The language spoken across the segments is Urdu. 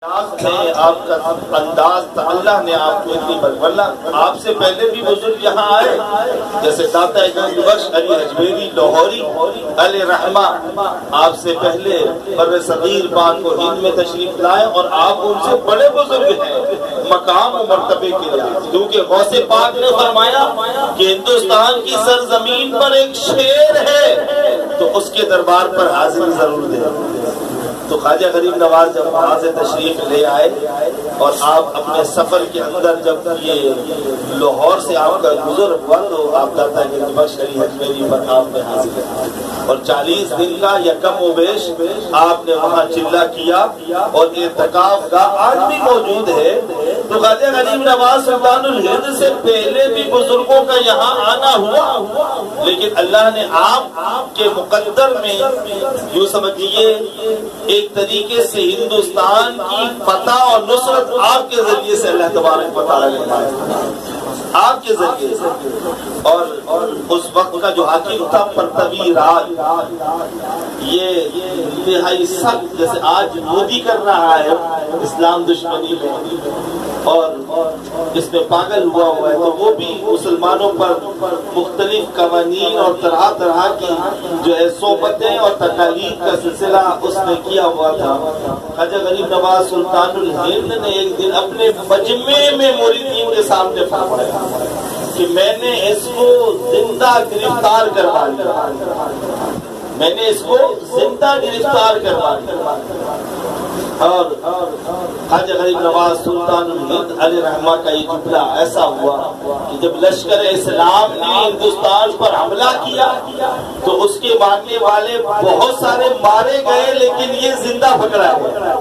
آپ کا انداز تھا، اللہ نے آپ کو اتنی ورنہ آپ سے پہلے بھی بزرگ یہاں آئے، جیسے داتا گنج بخش علی اجمیری لاہوری علیہ رحمہ، آپ سے پہلے بر صغیر پاک و ہند میں تشریف لائے اور آپ ان سے بڑے بزرگ ہیں مقام و مرتبے کے لیے، کیونکہ غوث پاک نے فرمایا کہ ہندوستان کی سرزمین پر ایک شیر ہے تو اس کے دربار پر حاضری ضرور دے۔ تو خواجہ غریب نواز جب وہاں سے تشریف لے آئے اور آپ اپنے سفر کے اندر جب یہ لاہور سے آپ کا گزر ہوا تو آپ داتا گنج بخش علی اجمیری پر آپ نے حاضر کیا اور 40 دن کا یا کم و بیش آپ نے وہاں چلہ کیا اور اعتکاف کا آج بھی موجود ہے۔ تو خواجہ غریب نواز سلطان الہند سے پہلے بھی بزرگوں کا یہاں آنا ہوا، لیکن اللہ نے آپ کے مقدر میں یوں سمجھیے ایک طریقے سے ہندوستان کی فتح اور نصرت آپ کے ذریعے سے اللہ تبارک و تعالیٰ نے آپ کے ذریعے سے، اور اس وقت کا جو حاکم تھا پرتوی راج، یہ انتہائی سخت، جیسے آج مودی کر رہا ہے اسلام دشمنی میں اور اس میں پاگل ہوا ہے، تو وہ بھی مسلمانوں پر مختلف قوانین اور طرح طرح کی جو ہے صحبتیں اور تقالید کا سلسلہ اس نے کیا ہوا تھا۔ خواجہ غریب نواز سلطان الہند نے ایک دن اپنے مجمع میں مریدین کے سامنے فرمایا کہ میں نے اس کو زندہ گرفتار کروا لیا، میں نے اس کو زندہ گرفتار کروا لیا۔ اور خواجہ غریب نواز سلطان الہند علیہ رحمہ کا یہ جملہ ایسا ہوا کہ جب لشکر اسلام نے ہندوستان پر حملہ کیا تو اس کے ماننے والے بہت سارے مارے گئے، لیکن یہ زندہ پکڑا گیا،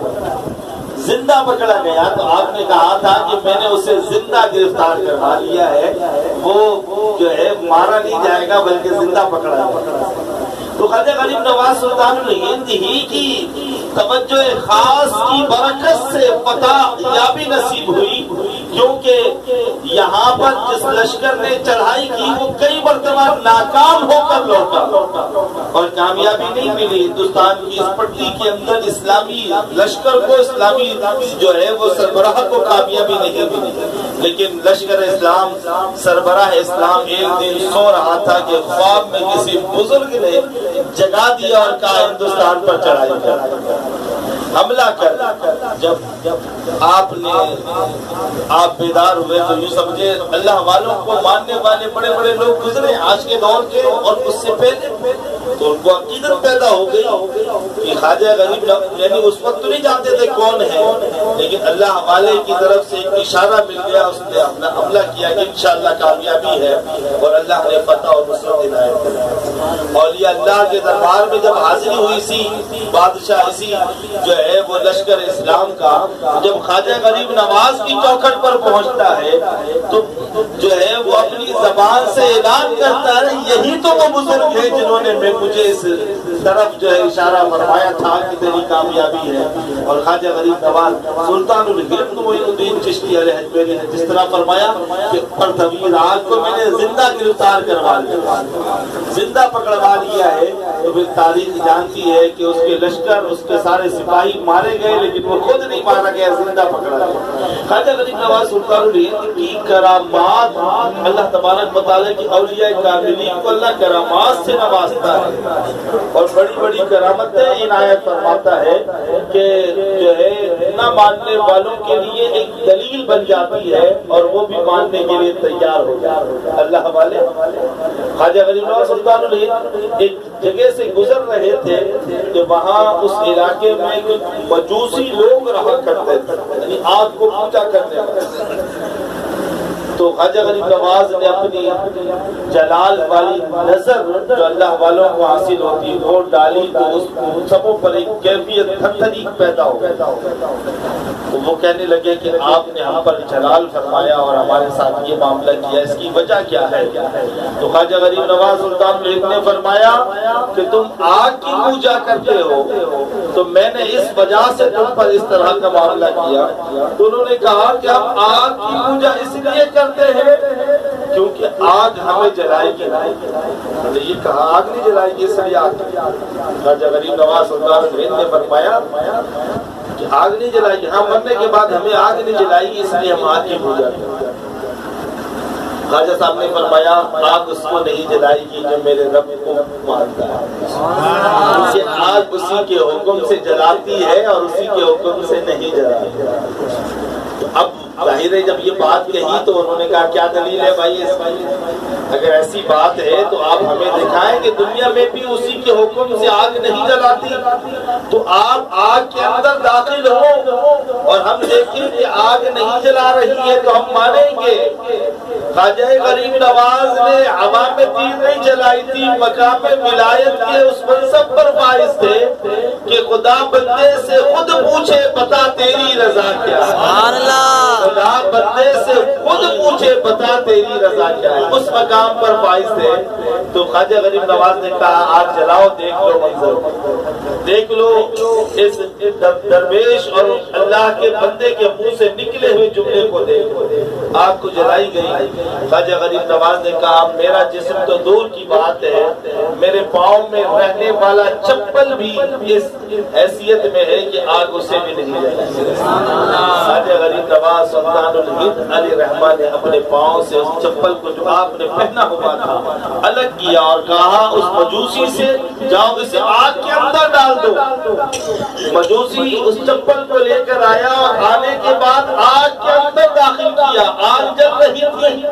زندہ پکڑا گیا۔ تو آپ نے کہا تھا کہ میں نے اسے زندہ گرفتار کروا لیا ہے، وہ جو ہے مارا نہیں جائے گا بلکہ زندہ پکڑا گیا۔ تو خواجہ غریب نواز سلطان الہند ہی کی توجہ خاص کی برکت سے فتح یابی نصیب ہوئی، کیونکہ یہاں پر جس لشکر نے چڑھائی کی وہ کئی مرتبہ ناکام ہو کر لوٹا اور کامیابی نہیں ملی۔ ہندوستان کی اس پٹی کے اندر اسلامی لشکر کو، اسلامی جو ہے وہ سربراہ کو کامیابی نہیں ملی، لیکن لشکر اسلام، سربراہ اسلام ایک دن سو رہا تھا کہ خواب میں کسی بزرگ نے جگا دیا اور کہا ہندوستان پر چڑھائی کر، حملہ کر۔ جب آپ بیدار ہوئے تو یوں سمجھے اللہ والوں کو ماننے والے بڑے بڑے لوگ گزرے آج کے دور کے اور اس سے پہلے، تو ان کو عقیدت پیدا ہو گئی کہ خواجہ غریب یعنی اس وقت تو نہیں جانتے تھے کون ہے، لیکن اللہ والے کی طرف سے ایک اشارہ مل گیا، اس نے اپنا حملہ کیا کہ انشاءاللہ کامیابی ہے اور اللہ نے فتح اور نصرت عنایت کی۔ اولیاء اللہ کے دربار میں جب حاضری ہوئی سی بادشاہ اسی جو ہے وہ لشکر اسلام کا، جب خواجہ غریب نواز کی چوکھٹ پر پہنچتا ہے تو جو ہے وہ اپنی زبان سے اعلان کرتا ہے یہی تو وہ بزرگ ہے جنہوں نے مجھے اس طرف جو ہے اشارہ فرمایا تھا کہ تیری کامیابی ہے۔ اور خواجہ غریب نواز سلطان الہند معین الدین چشتی علیہ اجمیری نے جس طرح فرمایا کہ پرتوی راج کو میں نے زندہ گرفتار کروا لیا، زندہ پکڑوا لیا ہے، تو پھر تاریخ جانتی ہے کہ اس کے لشکر، اس کے سارے سپاہی مارے گئے لیکن وہ خود نہیں مارا گیا، زندہ پکڑا گیا۔ خواجہ غریب نواز سلطان الہند کی کرامات، اللہ تبارک و تعالیٰ کی اولیاء کاملین کو اللہ کرامات سے نوازتا ہے اور بڑی بڑی کرامتیں عنایت فرماتا ہے کہ جو ہے نہ ماننے والوں کے لیے ایک دلیل بن جاتی ہے اور وہ بھی ماننے کے لیے تیار ہو جاتے ہیں۔ اللہ والے خواجہ غریب نواز سلطان الہند ایک جگہ سے گزر رہے تھے کہ وہاں اس علاقے میں مجوسی لوگ رہا کرتے تھے، یعنی آگ کو پوجا کرنے والے۔ تو خواجہ غریب نواز نے اپنی جلال والی نظر جو اللہ والوں کو حاصل ہوتی وہ ڈالی تو اس سبوں پر ایک کیفیت تھری پیدا ہو گئی، تو وہ کہنے لگے کہ آپ نے ہم پر جلال فرمایا اور ہمارے ساتھ یہ معاملہ کیا، اس کی وجہ کیا ہے؟ تو خواجہ غریب نواز سلطان الہند نے فرمایا کہ تم آگ کی پوجا کرتے ہو تو میں نے اس وجہ سے تم پر اس طرح کا معاملہ کیا۔ تو انہوں نے کہا کہ ہم آگ کی پوجا اس لیے کرتے ہیں کیونکہ آگ ہمیں جلائے گی، انہوں نے یہ کہا آگ نہیں جلائے گی اس لیے آگ۔ خواجہ غریب نواز سلطان الہند نے فرمایا آگ نہیں جلائی، ہم مرنے کے بعد ہمیں آگ نہیں جلائی گی، اس لیے ہم آگ کی پوجا کرتے ہیں۔ خواجہ صاحب نے فرمایا آگ اس کو نہیں جلائے گی جو میرے رب کو مانتا ہے، کیونکہ آگ اسی کے حکم سے جلاتی ہے اور اسی کے حکم سے نہیں جلاتی۔ اب ظاہر ہے جب یہ بات کہی تو انہوں نے کہا کیا دلیل ہے بھائی اس کی؟ اگر ایسی بات ہے تو آپ ہمیں دکھائیں کہ دنیا میں بھی اسی کے حکم سے آگ نہیں جلاتی، تو آپ آگ کے اندر داخل ہو اور ہم دیکھیں کہ آگ نہیں جلا رہی ہے تو ہم مانیں گے۔ خواجہ غریب نواز نے عوام میں تیر نہیں جلائی تھی، مقام ولایت کے اس منصب پر فائز تھے کہ خدا بندے سے خود پوچھے بتا تیری رضا کیا ہے، خدا بندے سے خود پوچھے بتا تیری رضا کیا ہے، اس مقام پر فائز تھے۔ تو خواجہ غریب نواز نے کہا آگ جلاؤ، دیکھ لو منظر، دیکھ لو اس درویش اور اللہ کے بندے کے منہ سے نکلے ہوئے جملے کو دیکھ۔ آگ کو جلائی گئی۔ خواجہ غریب نواز نے کہا میرا جسم تو دور کی بات ہے، میرے پاؤں میں رہنے والا چپل بھی اس حیثیت میں ہے کہ آگ اسے بھی نہیں جلائے۔ خواجہ غریب نواز سلطان الہند علی رحمہ نے اپنے پاؤں سے اس چپل کو جو آپ نے پہنا ہوا تھا الگ کیا اور کہا اس مجوسی سے جاؤ اسے آگ کے اندر ڈال دو۔ مجوسی اس چپل کو لے کر آیا اور آنے کے بعد آگ کے اندر داخل کیا، آگ جل رہی تھی۔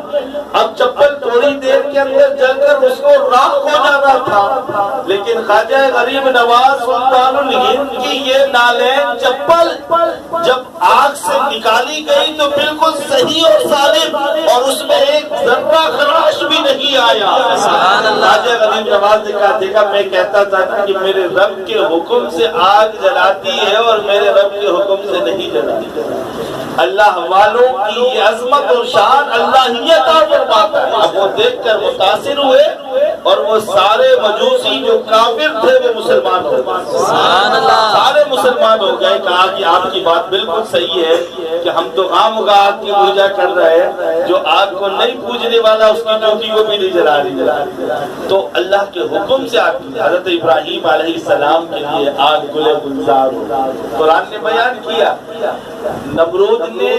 اب چپل تھوڑی دیر کے اندر جل کر اس کو راکھ ہو جانا تھا، لیکن خواجہ غریب نواز سلطان الہند کی یہ نالین چپل جب آگ سے نکالی گئی تو بالکل صحیح اور سالم، اور اس میں ایک ذرہ خراش بھی نہیں آیا۔ خواجہ غریب نواز نے کہا دیکھا میں کہتا تھا کہ میرے رب کے حکم سے آگ جلاتی ہے اور میرے رب کے حکم سے نہیں جلاتی۔ اللہ والوں کی یہ عظمت اور شان اللہ ہی عطا فرماتا ہے۔ اب وہ دیکھ کر متاثر ہوئے اور وہ سارے مجوسی جو کافر تھے وہ مسلمان ہو گئے، سارے مسلمان ہو گئے۔ کہا کہ آپ کی بات بالکل صحیح ہے کہ ہم تو عام کا آگ کی پوجا کر رہے ہیں، جو آگ کو نہیں پوجنے والا اس کی چوٹی کو بھی نہیں جلا رہی۔ تو اللہ کے حکم سے حضرت ابراہیم علیہ السلام کے لیے آگ گلے گلزار ہو۔ قرآن نے بیان کیا نمرود نے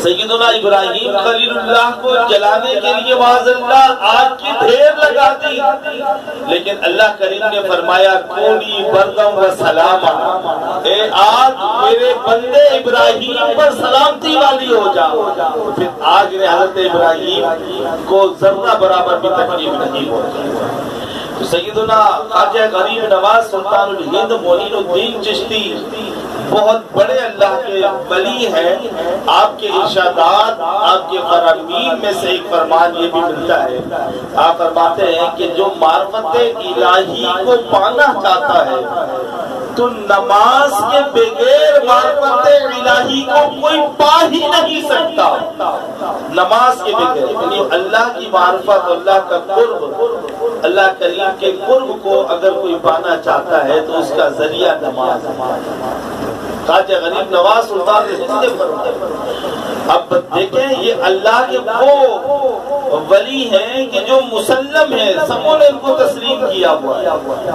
سیدنا ابراہیم خلیل اللہ کو جلانے کے لیے معاذ اللہ آگ کی ڈھیر لگا دی، لیکن اللہ کریم نے فرمایا کونی بردم و سلاما، اے آگ میرے بندے ابراہیم پر سلامتی والی ہو جا۔ پھر آگ نے حضرت ابراہیم کو ذرہ برابر بھی تکلیف نہیں پہنچی۔ سیدنا خواجہ غریب نواز سلطان الہند معین الدین چشتی بہت بڑے اللہ کے ولی ہیں۔ آپ کے ارشادات، آپ کے فرامین میں سے ایک فرمان یہ بھی ملتا ہے، آپ فرماتے ہیں کہ جو معرفت الہی کو پانا چاہتا ہے تو نماز کے بغیر معرفت الہی کو کوئی پا ہی نہیں سکتا۔ نماز کے بغیر یعنی اللہ کی معرفت، اللہ کا قرب، اللہ کریم کے قرب کو اگر کوئی پانا چاہتا ہے تو اس کا ذریعہ نماز ہے۔ خواجہ غریب نواز سلطان نے فرمایا اب دیکھیں یہ اللہ کے وہ ولی ہیں کہ جو مسلم ہیں، سبوں نے ان کو تسلیم کیا ہوا ہے۔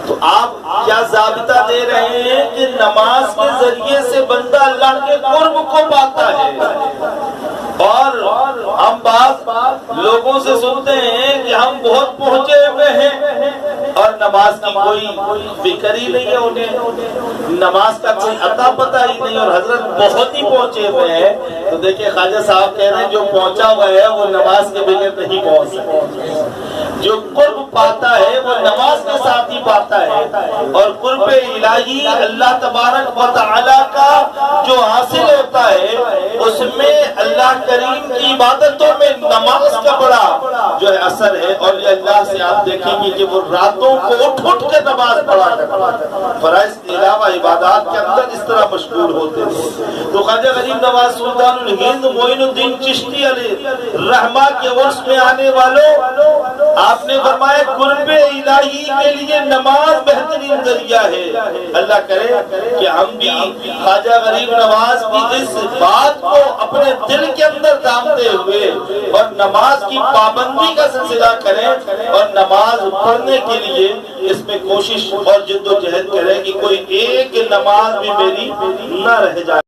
تو آپ کیا ضابطہ دے رہے ہیں کہ نماز کے ذریعے سے بندہ اللہ کے قرب کو پاتا ہے، اور ہم بعض لوگوں سے سنتے ہیں کہ ہم بہت پہنچے ہوئے ہیں اور نماز کی کوئی فکر ہی نہیں ہے، انہیں نماز کا کوئی عطا پتہ ہی نہیں، اور حضرت بہت ہی پہنچے ہوئے ہیں۔ تو دیکھیں خواجہ صاحب کہہ رہے ہیں جو پہنچا ہوا ہے وہ نماز کے بغیر نہیں پہنچ سکتا، جو قرب پاتا ہے وہ نماز کے ساتھ ہی پاتا ہے، اور قرب الہی اللہ تبارک و تعالی کا جو حاصل ہوتا ہے اس میں اللہ کریم کی عبادتوں میں نماز کا بڑا جو ہے اثر ہے۔ اور یہ اللہ سے آپ دیکھیں گے کہ وہ راتوں کو اٹھ اٹھ کے نماز پڑھا کرتے ہیں، فرائض کے علاوہ عبادات کے اندر اس طرح مشغول ہوتے ہیں۔ تو خواجہ غریب نواز سلطان الہند معین الدین چشتی علیہ رحمہ کے عرس میں آنے والوں، آپ نے فرمایا قرب الہی کے لیے نماز بہترین ذریعہ ہے۔ اللہ کرے کہ ہم بھی خواجہ غریب نواز کی اس بات کو اپنے دل کے اندر دامتے ہوئے اور نماز کی پابندی کا سلسلہ کریں اور نماز پڑھنے کے لیے اس میں کوشش اور جد و جہد کریں کہ کوئی ایک نماز بھی میری نہ رہ جائے.